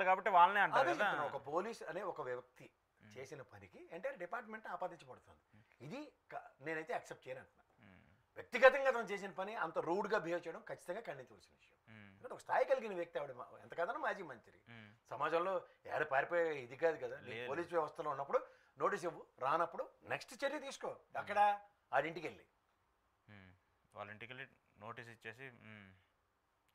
కాబట్టి వాళ్ళనే అంటారు కదా. ఒక పోలీస్ అనే ఒక వ్యక్తి చేసిన పనికి ఎంటైర్ డిపార్ట్మెంట్ ఆపాదించబడుతుంది. ఇది నేనైతే యాక్సెప్ట్ చేయను అంటున్నా. వ్యక్తిగతంగా అతను చేసిన పని అంత రూడ్గా బిహేవ్ చేయడం ఖచ్చితంగా ఖండించవలసిన విషయం. ఎందుకంటే ఒక స్థాయి కలిగిన వ్యక్తి ఆవిడ ఎంత కాదన్నా మాజీ మంత్రి, సమాజంలో ఏడ పారిపోయే ఇది కాదు కదా. పోలీస్ వ్యవస్థలో ఉన్నప్పుడు నోటీస్ ఇవ్వు, రానప్పుడు నెక్స్ట్ చర్య తీసుకో. అక్కడ ఆడింటికి వెళ్ళి వాళ్ళ ఇంటికి వెళ్ళి నోటీస్ ఇచ్చేసి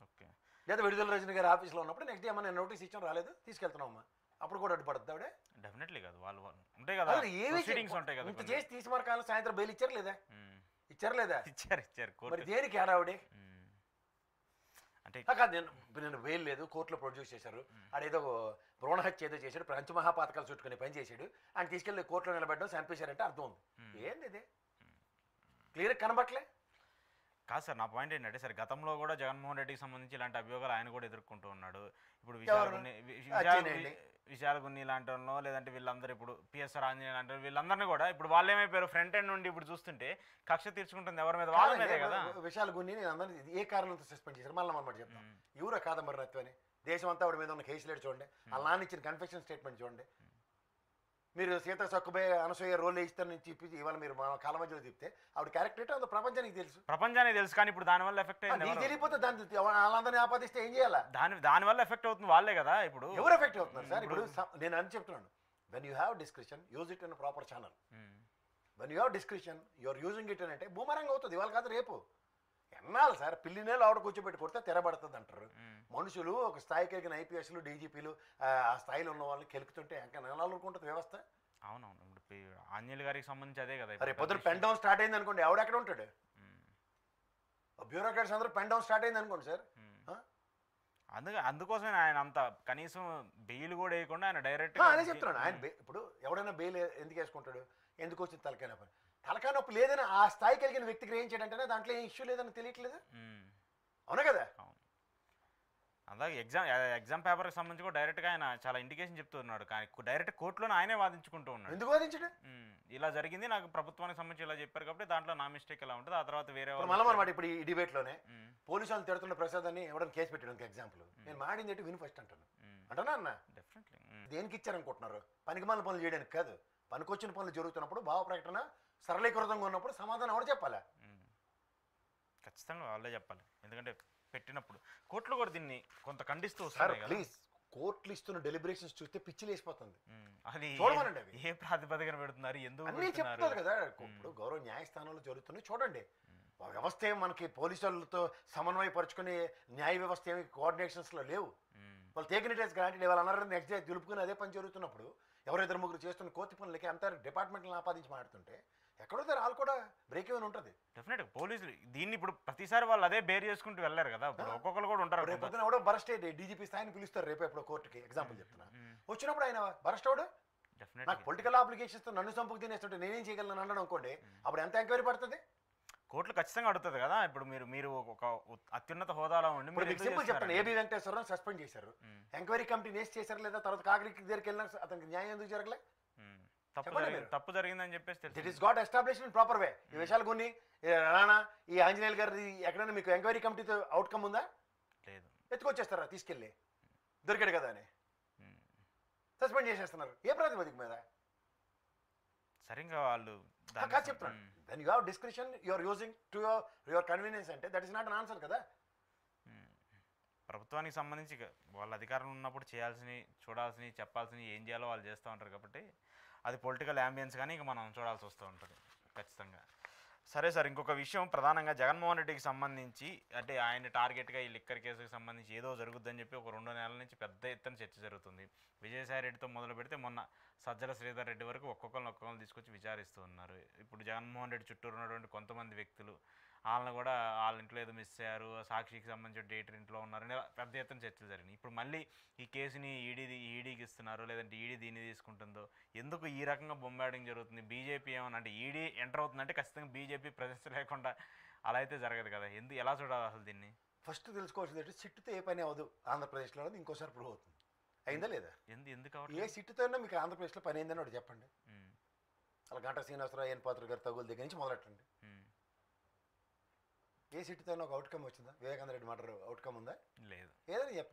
ఓకే, లేదా విడుదల రజని గారి ఆఫీస్లో ఉన్నప్పుడు నెక్స్ట్ డే ఏమన్నా నోటీస్ ఇచ్చాం రాలేదు తీసుకెళ్తున్నామా, అప్పుడు కూడా అడ్డుపడుతుంది ఆవిడే. డెఫినెట్లీ కాదు, వాళ్ళు ఉంటాయి కదా, ప్రొసీడింగ్స్ ఉంటాయి కదా. ఇంత చేసి తీసుమరకాలం సాయంత్రం బెయిల్ ఇచ్చారు లేదా, ఇచ్చారు లేదా, ఇచ్చారు. మరి దేనికి ఆడావిడే అంటే కాదు, నేను బెయిల్ లేదు కోర్టులో ప్రొడ్యూస్ చేశారు, ఆడేదో భ్రూణ హత్య ఏదో చేశాడు, పంచమహాపాతకాలు చుట్టుకునే పని చేశాడు, ఆయన తీసుకెళ్ళి కోర్టులో నిలబెట్టడం చంపేశారంటే అర్థం ఉంది. ఏంది ఇదే క్లియర్ కనబట్లే కాదు సార్. నా పాయింట్ ఏంటంటే సార్, గతంలో కూడా జగన్మోహన్ రెడ్డికి సంబంధించి ఇలాంటి అభియోగాలు ఆయన కూడా ఎదుర్కొంటూ ఉన్నాడు. ఇప్పుడు విశాలగున్ని లాంటి వాళ్ళు, లేదంటే వీళ్ళందరూ ఇప్పుడు పిఎస్ఆర్ ఆంజనేయ లాంటి వీళ్ళందరినీ కూడా ఇప్పుడు వాళ్ళు ఏమైపోయారు, ఫ్రంట్ ఎండ్ నుండి ఇప్పుడు చూస్తుంటే కక్ష తీర్చుకుంటుంది ఎవరి మీద, వాళ్ళ మీదే కదా. విశాలగున్ని నేను అందరినీ ఏ కారణంతో సస్పెండ్ చేశారు మళ్ళీ మనం చెప్తాను. ఎవరో కాదంబరి రత్వని దేశం అంతా ఆవిడ మీద ఉన్న కేసులేడు చూడండి, వాళ్ళ నాన్న ఇచ్చిన కన్ఫెషన్ స్టేట్మెంట్ చూడండి. మీరు సీత సక్కుబే అనసూయ రోల్ ఇస్తారని చెప్పి ఇవాళ మీరు మా కాల మధ్యలో చెప్తే ఆవిడ క్యారెక్టర్ ఏంటో అంత ప్రపంచానికి తెలుసు. కానీ ఇప్పుడు దానివల్ల ఎఫెక్ట్ అయింది. తెలియపోతే దాన్ని వాళ్ళందరినీ ఆపాదిస్తే ఏం చేయాలా, దానివల్ల ఎఫెక్ట్ అవుతుంది వాళ్ళే కదా. ఇప్పుడు ఎవరు ఎఫెక్ట్ అవుతున్నారు సార్? ఇప్పుడు నేను అని చెప్తున్నాను, when you have description use it in proper channel. When you have description you're using it అని అంటే బూమరంగా అవుతుంది, ఇవాళ కాదు రేపు. ఎన్నాళ్ళు సార్ పిల్లినేళ్ళు ఆవిడ కూర్చోబెట్టి కొడితే తెరబడుతుంది అంటారు. మనుషులు ఒక స్థాయికి ఎగిన ఐపీఎస్లు డీజీపీలు ఆ స్థాయిలో ఉన్న వాళ్ళని కెలుకుతుంటే ఇంకా నెలలకు ఉంటుంది వ్యవస్థ. అవునవును, ఇప్పుడు ఆంజనేయులు గారికి సంబంధించి అదే కదా. రేపు పొద్దున పెన్ డౌన్ స్టార్ట్ అయింది అనుకోండి, ఎవడెక్కడ ఉంటాడు? బ్యూరోక్రాట్స్ అందరూ పెన్ డౌన్ స్టార్ట్ అయింది అనుకోండి సార్. అందుకోసమే ఆయన అంత కనీసం బెయిల్ కూడా వేయకుండా ఆయన డైరెక్ట్ అదే చెప్తున్నాడు. ఆయన ఇప్పుడు ఎవడైనా బెయిల్ ఎందుకు వేసుకుంటాడు, ఎందుకు వచ్చింది తలకాయ నొప్పి? తలకాయ నొప్పి లేదని ఆ స్థాయికి కలిగిన వ్యక్తి గ్రహించాడంటేనే దాంట్లో ఏం ఇష్యూ లేదని తెలియట్లేదు, అవునా కదా? అలాగే ఎగ్జామ్ పేపర్కి సంబంధించి కూడా డైరెక్ట్గా ఆయన చాలా ఇండికేషన్ చెప్తున్నాడు, కానీ డైరెక్ట్ కోర్టులోనే ఆయనే వాదించుకుంటూ ఉన్నాడు. ఎందుకు వాదించాడు? ఇలా జరిగింది, నాకు ప్రభుత్వానికి సంబంధించి ఇలా చెప్పారు కాబట్టి దాంట్లో నా మిస్టేక్ ఎలా ఉంటుంది, ఆ తర్వాత వేరే మళ్ళీ ఇప్పుడు ఈ డిబేట్లోనే పోలీసు వాళ్ళు తిడుతున్న ప్రసాద్ అని ఎవరైనా కేసు పెట్టాడు ఎగ్జాంపుల్, నేను మాడింది ఏంటి విను ఫస్ట్ అంటానా అన్న. డెఫినెట్లీ దేనికి ఇచ్చారనుకుంటున్నారు? పనికిమాలిన పనులు చేయడానికి కాదు, పనికొచ్చిన పనులు జరుగుతున్నప్పుడు భావ ప్రకటన సరళీకృతంగా ఉన్నప్పుడు సమాధానం ఎవరు చెప్పాలా? ఖచ్చితంగా వాళ్ళే చెప్పాలి, ఎందుకంటే పెట్టినప్పుడు కోర్టులు కూడా దీన్ని కొంత ఖండిస్తూ ప్లీజ్. కోర్టులు ఇస్తున్న డెలిబరేషన్స్ చూస్తే పిచ్చి లేసిపోతుంది. అది చూడమనండి, అవి ఏ ప్రాతిపదికన పెడుతున్నారు, ఎందుకు అన్నీ చెప్తారు కదా. ఇప్పుడు గౌరవ న్యాయస్థానంలో జరుగుతున్నాయి చూడండి. వ్యవస్థ ఏమి మనకి పోలీసు వాళ్ళతో సమన్వయపరుచుకునే న్యాయ వ్యవస్థ ఏమి కోఆర్డినేషన్స్లో లేవు. వాళ్ళు టేకిన్ ఇట్ యాస్ గ్రాంటెడ్, వాళ్ళు అన్నారు నెక్స్ట్ డే దులుపుకుని అదే పని జరుగుతున్నప్పుడు ఎవరిద్దరు ముగ్గురు చేస్తున్న కోతి పనులకి అంతా డిపార్ట్మెంట్లను ఆపాదించి మాట్లాడుతుంటే ఎక్కడో వాళ్ళు కూడా బ్రేక్ ఏమైనా ఉంటుంది. డెఫినెట్గా పోలీసులు దీన్ని ఇప్పుడు ప్రతిసారి వాళ్ళు అదే బేర్ చేసుకుంటూ వెళ్ళారు కదా. ఇప్పుడు ఒక్కొక్కరు కూడా ఉంటారు. రేపు పొద్దున ఎవడో బరస్ట్ డీజీపీ స్థాయిని పిలుస్తారు రేపు ఎప్పుడో కోర్టుకి, ఎగ్జాంపుల్ చెప్తున్నా. వచ్చినప్పుడు ఆయన బరస్ట్ అవడు నాకు పొలిటికల్ అప్లికేషన్స్ నన్ను చంపుకు తినేస్తుంటే నేనేం చేయగలను అన్నాడు అనుకోండి, అప్పుడు ఎంత ఎంక్వైరీ పడుతుంది? కోర్టులు ఖచ్చితంగా అడుగుతుంది కదా. ఇప్పుడు మీరు ఒక అత్యున్నత హోదాలో ఉండి మీరు సింపుల్ చెప్తాను, ఏబీ వెంకటేశ్వరరావు సస్పెండ్ చేశారు, ఎంక్వైరీ కమిటీ వేస్ట్ చేశారు లేదా, తర్వాత కాకినాడ దగ్గరికి వెళ్ళినా అతనికి న్యాయం ఎందుకు జరగలే? తప్పు జరిగిందని చెప్పేసి it is got established in proper way. ఈ విషయాలు కొన్ని రాణా ఈ ఆంజనేయులు గారి ఎక్కడైనా మీకు ఎంక్వైరీ కమిటీతో అవుట్కమ్ ఉందా? లేదు. ఎత్తుకొచ్చేస్తారా తీసుకెళ్ళి, దొరికాడు కదా అని సస్పెండ్ చేసేస్తున్నారు. ఏ ప్రాతిపదిక మీద? సరిగ్గా వాళ్ళు చెప్తున్నాను, then you have description you are using to your convenience అంటే that is not an answer కదా. ప్రభుత్వానికి సంబంధించి వాళ్ళ అధికారంలో ఉన్నప్పుడు చేయాల్సినవి, చూడాల్సినవి, చెప్పాల్సినవి ఏం చేయాలో వాళ్ళు చేస్తూ ఉంటారు కాబట్టి అది పొలిటికల్ యాంబియన్స్ కానీ ఇక మనం చూడాల్సి వస్తూ ఉంటుంది ఖచ్చితంగా. సరే సార్, ఇంకొక విషయం ప్రధానంగా జగన్మోహన్ రెడ్డికి సంబంధించి అంటే ఆయన టార్గెట్గా ఈ లిక్కర్ కేసుకి సంబంధించి ఏదో జరుగుద్దని చెప్పి ఒక 2 నెలల నుంచి పెద్ద ఎత్తున చర్చ జరుగుతుంది. విజయసాయి రెడ్డితో మొదలు పెడితే మొన్న సజ్జల శ్రీధర్ రెడ్డి వరకు ఒక్కొక్కరిని తీసుకొచ్చి విచారిస్తూ ఉన్నారు. ఇప్పుడు జగన్మోహన్ రెడ్డి చుట్టూరు ఉన్నటువంటి కొంతమంది వ్యక్తులు వాళ్ళని కూడా వాళ్ళ ఇంట్లో ఏదో మిస్ అయ్యారు, సాక్షికి సంబంధించిన డేటర్ ఇంట్లో ఉన్నారు, పెద్ద ఎత్తున చర్చలు జరిగినాయి. ఇప్పుడు మళ్ళీ ఈ కేసుని ఈడీకి ఇస్తున్నారు, లేదంటే ఈడీ దీన్ని తీసుకుంటుందో, ఎందుకు ఈ రకంగా బొంబాడింగ్ జరుగుతుంది? బీజేపీ ఏమన్నా అంటే ఈడీ ఎంటర్ అవుతుందంటే ఖచ్చితంగా బీజేపీ ప్రజెన్స్ లేకుండా అలా అయితే జరగదు కదా. ఎలా చూడాలి అసలు దీన్ని? ఫస్ట్ తెలుసుకోవాల్సింది అంటే సిట్టుతో ఏ పని అవ్వదు ఆంధ్రప్రదేశ్లో, ఇంకోసారి ప్రూవ్ అవుతుంది. అయిందా లేదా? ఎందుకు ఏ సిట్టుతో అయినా మీకు ఆంధ్రప్రదేశ్లో పని అయిందని ఒకటి చెప్పండి. అలా గంటా శ్రీనివాసరావు ఎన్ పాత్ర గారి తగుల దగ్గర నుంచి మొదలెట్టండి. ఏ సిట్టుతో ఒక అవుట్కమ్ వచ్చిందా? వివేకానంద రెడ్డి మర్డర్ అవుట్కమ్ ఉందా? లేదు. ఏదని చెప్పండి.